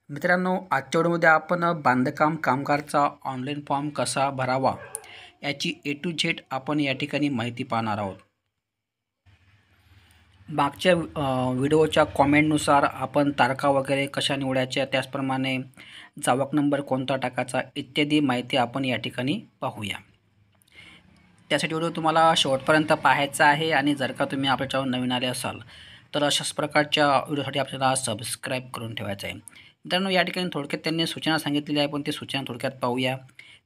मित्रांनो, आजच्या व्हिडिओमध्ये आपण बांधकाम कामगारचा ऑनलाईन फॉर्म कसा भरावा याची ए टू झेड आपण या ठिकाणी माहिती पाहणार आहोत. मागच्या व्हिडिओच्या कॉमेंटनुसार आपण तारखा वगैरे कशा निवडायच्या, त्याचप्रमाणे जावक नंबर कोणता टाकायचा इत्यादी माहिती आपण या ठिकाणी पाहूया. त्यासाठी व्हिडिओ तुम्हाला शेवटपर्यंत पाहायचा आहे आणि जर का तुम्ही आपल्या चॅनल नवीन आले असाल तर अशाच प्रकारच्या व्हिडिओसाठी आपल्याला सबस्क्राईब करून ठेवायचं आहे. मित्रांनो, या ठिकाणी थोडक्यात त्यांनी सूचना सांगितलेली आहे, पण ते सूचना थोडक्यात पाहूया.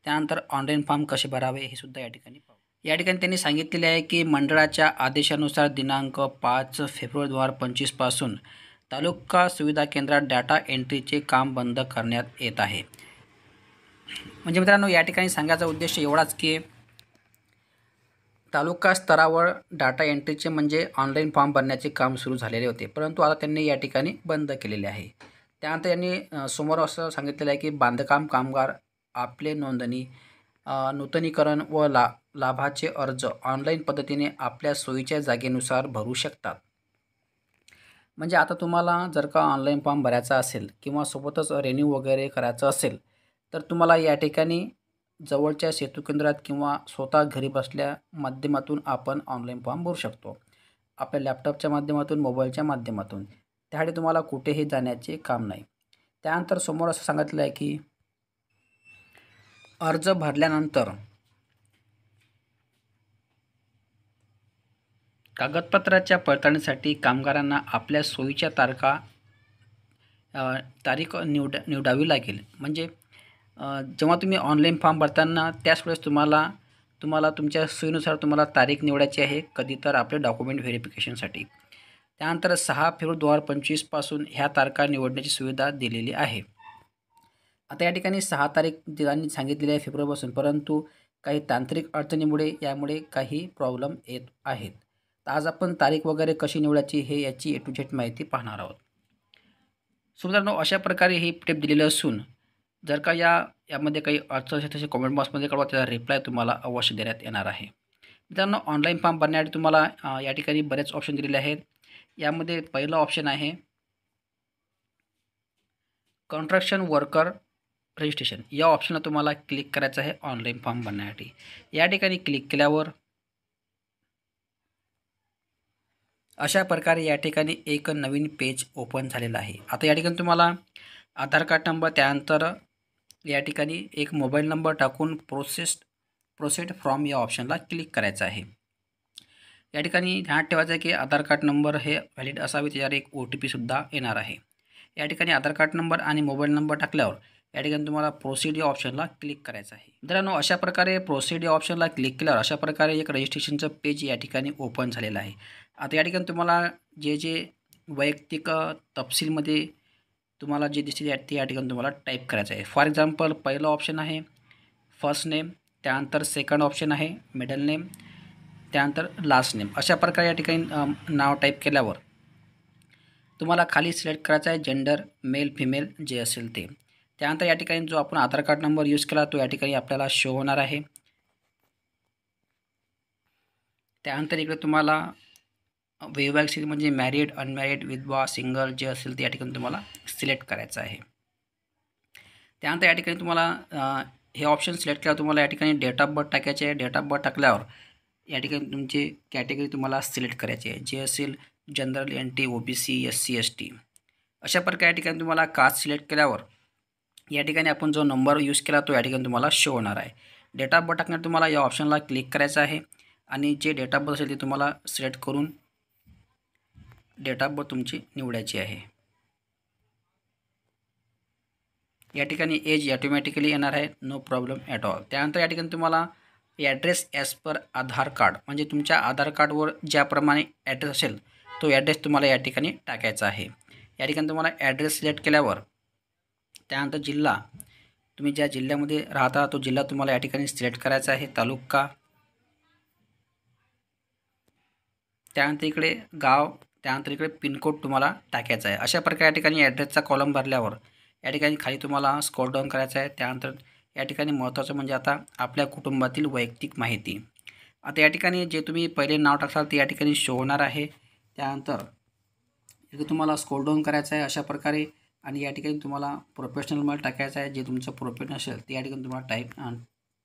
त्यानंतर ऑनलाईन फॉर्म कसे भरावे हे सुद्धा या ठिकाणी पाहू. या ठिकाणी त्यांनी सांगितलेले आहे की मंडळाच्या आदेशानुसार दिनांक 5 फेब्रुवारी 2025 पासून तालुका सुविधा केंद्रात डाटा एंट्रीचे काम बंद करण्यात येत आहे. म्हणजे मित्रांनो, या ठिकाणी सांगायचा उद्देश एवढाच की तालुका स्तरावर डाटा एंट्रीचे म्हणजे ऑनलाईन फॉर्म भरण्याचे काम सुरू झालेले होते, परंतु आता त्यांनी या ठिकाणी बंद केलेले आहे. त्यानंतर यांनी समोर असं सांगितलेलं आहे की बांधकाम कामगार आपले नोंदणी, नूतनीकरण व लाभाचे अर्ज ऑनलाईन पद्धतीने आपल्या सोयीच्या जागेनुसार भरू शकतात. म्हणजे आता तुम्हाला जर का ऑनलाईन फॉर्म भरायचा असेल किंवा सोबतच रिन्यू वगैरे करायचं असेल तर तुम्हाला या ठिकाणी जवळच्या सेतू केंद्रात किंवा स्वतः घरी बसल्या माध्यमातून आपण ऑनलाईन फॉर्म भरू शकतो. आपल्या लॅपटॉपच्या माध्यमातून, मोबाईलच्या माध्यमातून. त्यासाठी तुम्हाला कुठेही जाण्याचे काम नाही. त्यानंतर समोर असं सांगितलं आहे की अर्ज भरल्यानंतर कागदपत्राच्या पडताळणीसाठी कामगारांना आपल्या सोयीच्या तारीख निवडावी लागेल. म्हणजे जेव्हा तुम्ही ऑनलाईन फॉर्म भरताना त्याच वेळेस तुम्हाला तुमच्या सोयीनुसार तुम्हाला तारीख निवडायची आहे, कधी तर आपले डॉक्युमेंट व्हेरिफिकेशनसाठी. त्यानंतर 6 फेब्रुवारी 2025 पासून ह्या तारखा निवडण्याची सुविधा दिलेली आहे. आता या ठिकाणी 6 तारीख त्यांनी सांगितलेली आहे फेब्रुवारीपासून, परंतु काही तांत्रिक अडचणीमुळे यामुळे काही प्रॉब्लेम येत आहेत. तर आज आपण तारीख वगैरे कशी निवडायची हे याची ए टू झेड माहिती पाहणार आहोत. सो मित्रांनो, अशा प्रकारे ही टिप दिलेली असून जर का यामध्ये काही अडचण असेल तसे कमेंट बॉक्समध्ये कळवा, त्याचा रिप्लाय तुम्हाला अवश्य देण्यात येणार आहे. मित्रांनो, ऑनलाईन फॉर्म भरण्यासाठी तुम्हाला या ठिकाणी बरेच ऑप्शन दिलेले आहेत. यामध्ये पहिलं ऑप्शन आहे कॉन्ट्रॅक्शन वर्कर रजिस्ट्रेशन. या ऑप्शनला तुम्हाला क्लिक करायचं आहे ऑनलाईन फॉर्म भरण्यासाठी. या ठिकाणी क्लिक केल्यावर अशा प्रकारे या ठिकाणी एक नवीन पेज ओपन झालेलं आहे. आता या ठिकाणी तुम्हाला आधार कार्ड नंबर, त्यानंतर या ठिकाणी एक मोबाईल नंबर टाकून प्रोसेड फ्रॉम या ऑप्शनला क्लिक करायचं आहे. या ठिकाणी ध्यानात ठेवायचं आहे की आधार कार्ड नंबर हे व्हॅलिड असावे, त्याच्यावर एक OTP सुद्धा येणार आहे. या ठिकाणी आधार कार्ड नंबर आणि मोबाईल नंबर टाकल्यावर या ठिकाणी तुम्हाला प्रोसीड या ऑप्शनला क्लिक करायचं आहे. मित्रांनो, अशा प्रकारे प्रोसीड या ऑप्शनला क्लिक केल्यावर अशा प्रकारे एक रजिस्ट्रेशनचं पेज या ठिकाणी ओपन झालेलं आहे. आता या ठिकाणी तुम्हाला जे वैयक्तिक तपशीलमध्ये तुम्हाला जे दिसते ते या ठिकाणी तुम्हाला टाईप करायचं आहे. फॉर एक्झाम्पल, पहिलं ऑप्शन आहे फर्स्ट नेम, त्यानंतर सेकंड ऑप्शन आहे मिडल नेम, त्यानंतर लास्ट नेम. अशा प्रकारे या ठिकाणी नाव टाईप केल्यावर तुम्हाला खाली सिलेक्ट करायचं आहे जेंडर, मेल फिमेल जे असेल ते. त्यानंतर या ठिकाणी जो आपण आधार कार्ड नंबर यूज केला तो या ठिकाणी आपल्याला शो होणार आहे. त्यानंतर इकडे तुम्हाला वैवाहिक स्थिती म्हणजे मॅरिड, अनमॅरिड, विधवा, सिंगल जे असेल ते या ठिकाणी तुम्हाला सिलेक्ट करायचं आहे. त्यानंतर या ठिकाणी तुम्हाला हे ऑप्शन सिलेक्ट केल्यावर तुम्हाला या ठिकाणी डेट ऑफ बर्थ टाकायचे आहे. डेट ऑफ बर्थ टाकल्यावर या ठिकाणी तुमची कॅटेगरी तुम्हाला सिलेक्ट करायची आहे, जे असेल general, NT, OBC, SC, ST. अशा प्रकारे या ठिकाणी तुम्हाला कास्ट सिलेक्ट केल्यावर या ठिकाणी आपण जो नंबर यूज केला तो या ठिकाणी तुम्हाला शो होणार आहे. डेट ऑफ बर्थ टाकण्यावर तुम्हाला या ऑप्शनला क्लिक करायचं आहे आणि जे डेट ऑफ बर्थ असेल ते तुम्हाला सिलेक्ट करून डेट ऑफ बर्थ तुमची निवडायची आहे. या ठिकाणी एज ऑटोमॅटिकली येणार आहे, नो प्रॉब्लेम ॲट ऑल. त्यानंतर या ठिकाणी तुम्हाला ॲड्रेस ॲज पर आधार कार्ड म्हणजे तुमच्या आधार कार्डवर ज्याप्रमाणे ॲड्रेस असेल तो ॲड्रेस तुम्हाला या ठिकाणी टाकायचा आहे. या ठिकाणी तुम्हाला ॲड्रेस सिलेक्ट केल्यावर त्यानंतर जिल्हा, तुम्ही ज्या जिल्ह्यामध्ये राहता तो जिल्हा तुम्हाला या ठिकाणी सिलेक्ट करायचा आहे, तालुका, त्यानंतर इकडे गाव, त्यानंतर इकडे पिनकोड तुम्हाला टाकायचा आहे. अशा प्रकारे या ठिकाणी ॲड्रेसचा कॉलम भरल्यावर या ठिकाणी खाली तुम्हाला स्क्रॉल डाऊन करायचं आहे. त्यानंतर या ठिकाणी महत्त्वाचं म्हणजे आता आपल्या कुटुंबातील वैयक्तिक माहिती. आता या ठिकाणी जे तुम्ही पहिले नाव टाकाल ते या ठिकाणी शो होणार आहे. त्यानंतर इथे तुम्हाला स्क्रॉल डाऊन करायचं आहे. अशा प्रकारे आणि या ठिकाणी तुम्हाला प्रोफेशनलमध्ये टाकायचं आहे. जे तुमचं प्रोफेशनल असेल ते या ठिकाणी तुम्हाला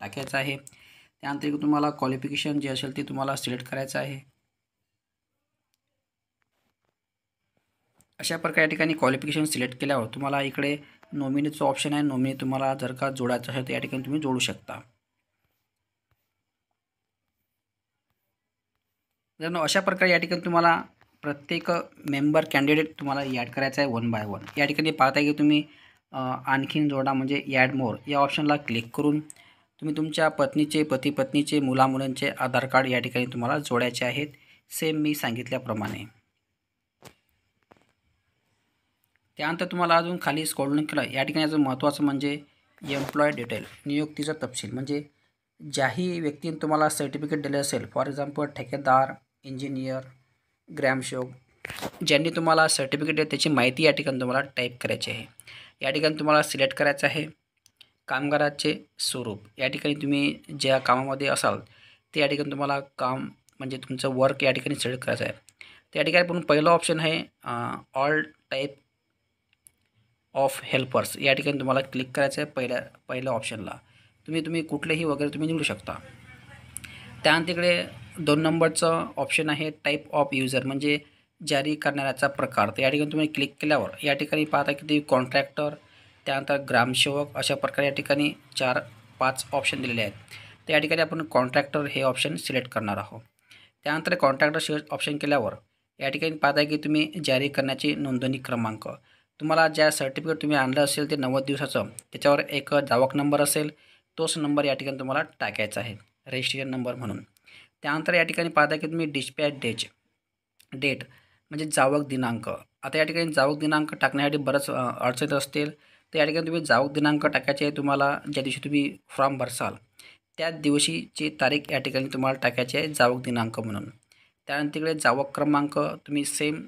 टाकायचं आहे. त्यानंतर तुम्हाला क्वालिफिकेशन जे असेल ते तुम्हाला सिलेक्ट करायचं आहे. अशा प्रकारे या ठिकाणी क्वालिफिकेशन सिलेक्ट केल्यावर तुम्हाला इकडे नॉमिनीचं ऑप्शन आहे. नॉमिनी तुम्हाला जर का जोडायचं असेल तर या ठिकाणी तुम्ही जोडू शकता. जर अशा प्रकारे या ठिकाणी तुम्हाला प्रत्येक मेंबर कॅन्डिडेट तुम्हाला ॲड करायचा आहे 1 बाय 1. या ठिकाणी पाहताय की तुम्ही आणखीन जोडा म्हणजे ॲड मोर या ऑप्शनला क्लिक करून तुम्ही तुमच्या पत्नीचे, पती-पत्नीचे, मुला-मुलांचे आधार कार्ड या ठिकाणी तुम्हाला जोडायचे आहेत, सेम मी सांगितल्याप्रमाणे. त्यानंतर तुम्हाला अजून खाली स्क्रॉलिंग केलं या ठिकाणी याचं महत्त्वाचं म्हणजे एम्प्लॉय डिटेल, नियुक्तीचा तपशील. म्हणजे ज्याही व्यक्तीने तुम्हाला सर्टिफिकेट दिले असेल, फॉर एक्झाम्पल ठेकेदार, इंजिनियर, ग्रामसेवक, ज्यांनी तुम्हाला सर्टिफिकेट दिले त्याची माहिती या ठिकाणी तुम्हाला टाईप करायची आहे. या ठिकाणी तुम्हाला सिलेक्ट करायचं आहे कामगाराचे स्वरूप. या ठिकाणी तुम्ही ज्या कामामध्ये असाल ते या ठिकाणी तुम्हाला काम म्हणजे तुमचं वर्क या ठिकाणी सिलेक्ट करायचं आहे. त्या ठिकाणी पण पहिलं ऑप्शन आहे ऑल टाईप ऑफ हेल्पर्स. या ठिकाणी तुम्हाला क्लिक करायचं आहे पहिल्या ऑप्शनला. तुम्ही कुठलेही वगैरे तुम्ही निवडू शकता. त्यानंतर इकडे 2 नंबरचं ऑप्शन आहे टाईप ऑफ युजर म्हणजे जारी करणाऱ्याचा प्रकार. तर या ठिकाणी तुम्ही क्लिक केल्यावर या ठिकाणी पाहता की ते कॉन्ट्रॅक्टर, त्यानंतर ग्रामसेवक अशा प्रकारे या ठिकाणी 4-5 ऑप्शन दिलेले आहेत. तर या ठिकाणी आपण कॉन्ट्रॅक्टर हे ऑप्शन सिलेक्ट करणार आहोत. त्यानंतर कॉन्ट्रॅक्टर सिलेक्ट ऑप्शन केल्यावर या ठिकाणी पाहता की तुम्ही जारी करण्याची नोंदणी क्रमांक, तुम्हाला ज्या सर्टिफिकेट तुम्ही आणलं असेल ते 90 दिवसाचं त्याच्यावर एक जावक नंबर असेल, तोच नंबर या ठिकाणी तुम्हाला टाकायचा आहे रजिस्ट्रेशन नंबर म्हणून. त्यानंतर या ठिकाणी पाहता की तुम्ही डिस्पॅच डेट म्हणजे जावक दिनांक. आता या ठिकाणी जावक दिनांक टाकण्यासाठी बरंच अडचण असतील. तर या ठिकाणी तुम्ही जावक दिनांक टाकायचे आहे. तुम्हाला ज्या दिवशी तुम्ही फॉर्म भरसाल त्याच दिवशीची तारीख या ठिकाणी तुम्हाला टाकायची आहे जावक दिनांक म्हणून. त्यानंतर इकडे जावक क्रमांक तुम्ही सेम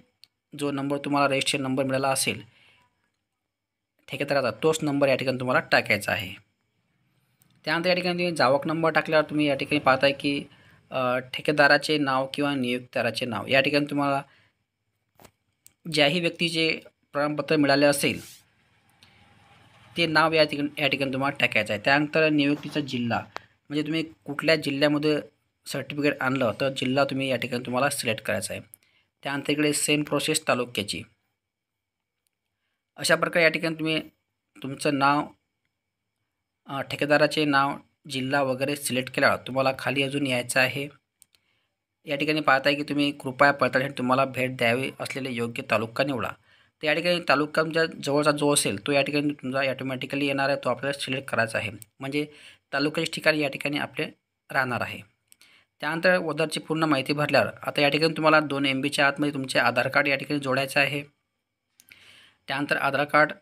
जो नंबर तुम्हाला रजिस्ट्रेशन नंबर मिळाला असेल ठेकेदाराचा तोच नंबर या ठिकाणी तुम्हाला टाकायचा आहे. त्यानंतर या ठिकाणी तुम्ही जावक नंबर टाकल्यावर तुम्ही या ठिकाणी पाहताय की ठेकेदाराचे नाव किंवा नियुक्तदाराचे नाव या ठिकाणी तुम्हाला ज्याही व्यक्तीचे प्रमाणपत्र मिळाले असेल ते नाव या ठिकाणी तुम्हाला टाकायचं आहे. त्यानंतर नियुक्तीचा जिल्हा म्हणजे तुम्ही कुठल्या जिल्ह्यामध्ये सर्टिफिकेट आणलं तर जिल्हा तुम्ही या ठिकाणी तुम्हाला सिलेक्ट करायचा आहे. त्यानंतर इकडे सेम प्रोसेस तालुक्याची. अशा प्रकारे या ठिकाणी तुम्ही तुमचं नाव, ठेकेदाराचे नाव, जिल्हा वगैरे सिलेक्ट केल्यावर तुम्हाला खाली अजून यायचं आहे. या ठिकाणी पाहताय की तुम्ही कृपया पडताळणीसाठी तुम्हाला भेट द्यावी असलेले योग्य तालुका निवडा. तर या ठिकाणी तालुका तुमच्या जवळचा जो असेल तो या ठिकाणी तुमचा ॲटोमॅटिकली येणार आहे, तो आपल्याला सिलेक्ट करायचा आहे. म्हणजे तालुक्याचे ठिकाणी या ठिकाणी आपले राहणार आहे. त्यानंतर ओदरची पूर्ण माहिती भरल्यावर आता या ठिकाणी तुम्हाला 2 MBच्या आतमध्ये तुमचे आधार कार्ड या ठिकाणी जोडायचं आहे. त्यानंतर आधार कार्ड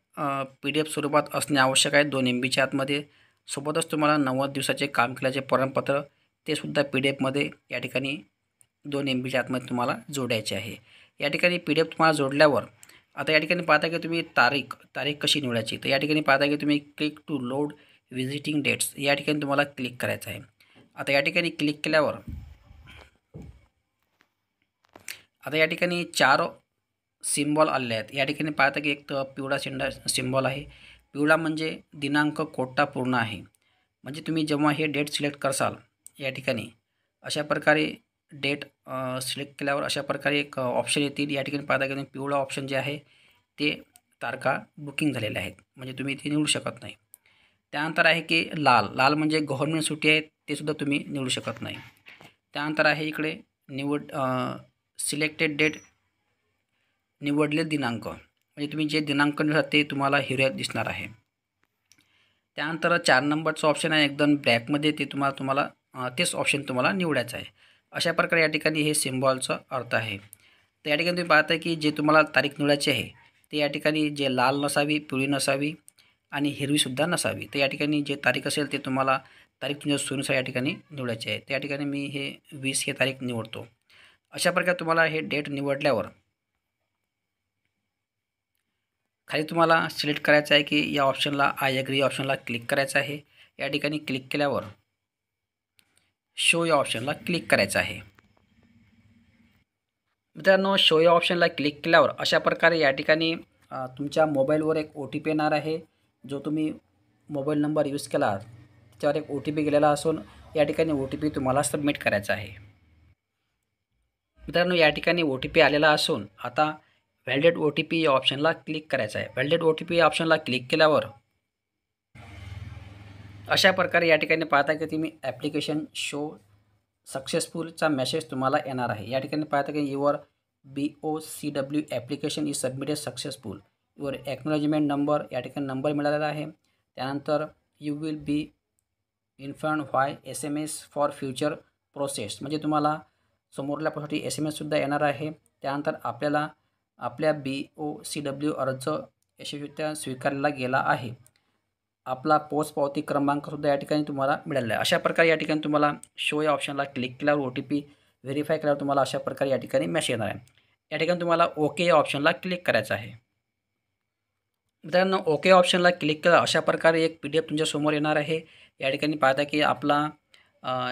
PDF स्वरूपात असणे आवश्यक आहे 2 MBच्या आतमध्ये. सोबतच तुम्हाला 90 दिवसाचे काम केल्याचे प्रमाणपत्र ते सुद्धा PDFमध्ये या ठिकाणी 2 MBच्या आतमध्ये तुम्हाला जोडायचे आहे. या ठिकाणी PDF तुम्हाला जोडल्यावर आता या ठिकाणी पाहता की तुम्ही तारीख कशी निवडायची. तर या ठिकाणी पाहता की तुम्ही click to load visiting dates या ठिकाणी तुम्हाला क्लिक करायचं आहे. आता या ठिकाणी क्लिक केल्यावर आता या ठिकाणी 4 सिम्बॉल आलेले आहेत. या ठिकाणी पाहता की एक तर पिवळा सिम्बॉल आहे. पिवळा म्हणजे दिनांक कोटा पूर्ण आहे. म्हणजे तुम्ही जेव्हा हे डेट सिलेक्ट करसाल या ठिकाणी अशा प्रकारे डेट सिलेक्ट केल्यावर अशा प्रकारे एक ऑप्शन येतील. या ठिकाणी पाहता की पिवळा ऑप्शन जे आहे ते तारखा बुकिंग झालेल्या आहेत, म्हणजे तुम्ही ते निवडू शकत नाही. त्यानंतर आहे की लाल म्हणजे गव्हर्नमेंट सुट्टी आहे, ते सुद्धा तुम्ही निवडू शकत नाही. त्यानंतर आहे इकडे सिलेक्टेड डेट निवडले दिनांक म्हणजे तुम्ही जे दिनांक निवडा ते तुम्हाला हिरव्यात दिसणार आहे. त्यानंतर 4 नंबरचं ऑप्शन आहे एकदम ब्लॅकमध्ये, ते तुम्हाला तेच ऑप्शन तुम्हाला निवडायचं आहे. अशा प्रकारे या ठिकाणी हे सिम्बॉलचा अर्थ आहे. तर या ठिकाणी तुम्ही पाहता की जे तुम्हाला तारीख निवडायची आहे ते या ठिकाणी जे लाल नसावी, पिवळी नसावी आणि हिरवीसुद्धा नसावी. तर या ठिकाणी जे तारीख असेल ते तुम्हाला तारीख तुमच्या सोयीनुसार या ठिकाणी निवडायची आहे. त्या ठिकाणी मी हे 20 हे तारीख निवडतो. अशा प्रकारे तुम्हाला हे डेट निवडल्यावर खाली तुम्हाला सिलेक्ट करायचं आहे की या ऑप्शनला आय ॲग्री ऑप्शनला क्लिक करायचं आहे. या ठिकाणी क्लिक केल्यावर शो या ऑप्शनला क्लिक करायचं आहे. मित्रांनो, शो या ऑप्शनला क्लिक केल्यावर अशा प्रकारे या ठिकाणी तुमच्या मोबाईलवर एक OTP येणार आहे. जो तुम्ही मोबाईल नंबर यूज केला त्याच्यावर एक OTP गेलेला असून या ठिकाणी OTP तुम्हाला सबमिट करायचा आहे. मित्रांनो, या ठिकाणी OTP आलेला असून आता व्हॅलिडेट OTP या ऑप्शनला क्लिक करायचं आहे. व्हॅलिडेट OTP या ऑप्शनला क्लिक केल्यावर अशा प्रकारे या ठिकाणी पाहता की तुम्ही ॲप्लिकेशन शो सक्सेसफुलचा मेसेज तुम्हाला येणार आहे. या ठिकाणी पाहता की your BOCW application is submitted successful. Your acknowledgement number या ठिकाणी नंबर मिळालेला आहे. त्यानंतर you will be informed via SMS for future process, म्हणजे तुम्हाला समोरल्या प्रोसेससाठी SMS सुद्धा येणार आहे. त्यानंतर आपल्याला आपल्या BOCW अर्ज यशस्वीरित्या स्वीकारला गेला आहे. आपला पोचपावती क्रमांकसुद्धा या ठिकाणी तुम्हाला मिळालेला आहे. अशा प्रकारे या ठिकाणी तुम्हाला शो या ऑप्शनला क्लिक केल्यावर OTP व्हेरीफाय केल्यावर तुम्हाला अशा प्रकारे या ठिकाणी मेसेज येणार आहे. या ठिकाणी तुम्हाला ओके या ऑप्शनला क्लिक करायचं आहे. मित्रांनो, ओके ऑप्शनला क्लिक केलं अशा प्रकारे एक PDF तुमच्यासमोर येणार आहे. या ठिकाणी पाहता की आपला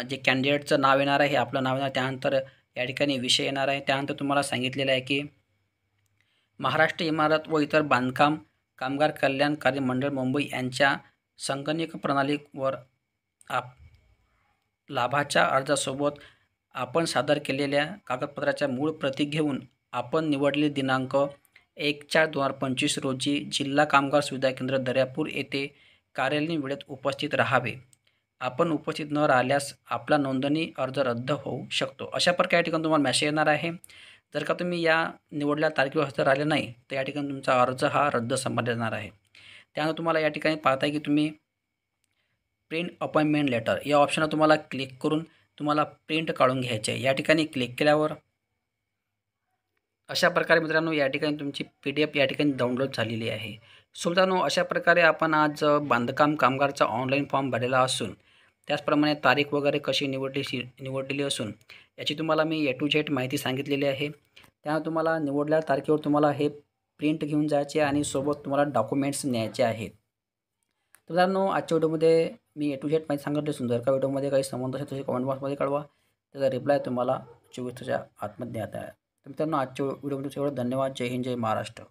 जे कॅन्डिडेटचं नाव येणार आहे, आपलं नाव येणार, त्यानंतर या ठिकाणी विषय येणार आहे. त्यानंतर तुम्हाला सांगितलेलं आहे की महाराष्ट्र इमारत व इतर बांधकाम कामगार कल्याण कार्य मंडळ मुंबई यांच्या संगणक प्रणालीवर लाभाच्या अर्जासोबत आपण सादर केलेल्या कागदपत्राच्या मूळ प्रती घेऊन आपण निवडलेले दिनांक 1/4/2025 रोजी जिल्हा कामगार सुविधा केंद्र दर्यापूर येथे कार्यालयीन वेळेत उपस्थित राहावे. आपण उपस्थित न राहिल्यास आपला नोंदणी अर्ज रद्द होऊ शकतो. अशा प्रकारे या ठिकाणी तुम्हाला मेसेज येणार आहे. जर का तुम्ही या निवडलेल्या तारखेवर हजर राहिले नाही तर या ठिकाणी तुमचा अर्ज हा रद्द समजला जाणार आहे. त्यानंतर तुम्हाला या ठिकाणी पाहता की तुम्ही प्रिंट अपॉइंटमेंट लेटर या ऑप्शनला तुम्हाला क्लिक करून तुम्हाला प्रिंट काढून घ्यायचे आहे. या ठिकाणी क्लिक केल्यावर अशा प्रकारे मित्रांनो या ठिकाणी तुमची PDF या ठिकाणी डाउनलोड झालेली आहे. सो मित्रांनो, अशा प्रकारे आपण आज बांधकाम कामगारचा ऑनलाईन फॉर्म भरलेला असून त्याचप्रमाणे तारीख वगैरे कशी निवडलेली असून याची तुम्हाला मी A to Z माहिती सांगितलेली आहे. त्यामुळे तुम्हाला निवडलेल्या तारखेवर तुम्हाला हे प्रिंट घेऊन जायचे आणि सोबत तुम्हाला डॉक्युमेंट्स न्यायचे आहेत. तर मित्रांनो, आजच्या व्हिडिओमध्ये मी A to Z माहिती सांगितली. सुंदर का व्हिडिओमध्ये काही संबंध असेल तर कमेंट बॉक्समध्ये कळवा. त्याचा रिप्लाय तुम्हाला 24 तासाच्या आतमध्ये देण्यात आहे. तर मित्रांनो, आजच्या व्हिडिओमध्ये एवढं. धन्यवाद. जय हिंद, जय महाराष्ट्र.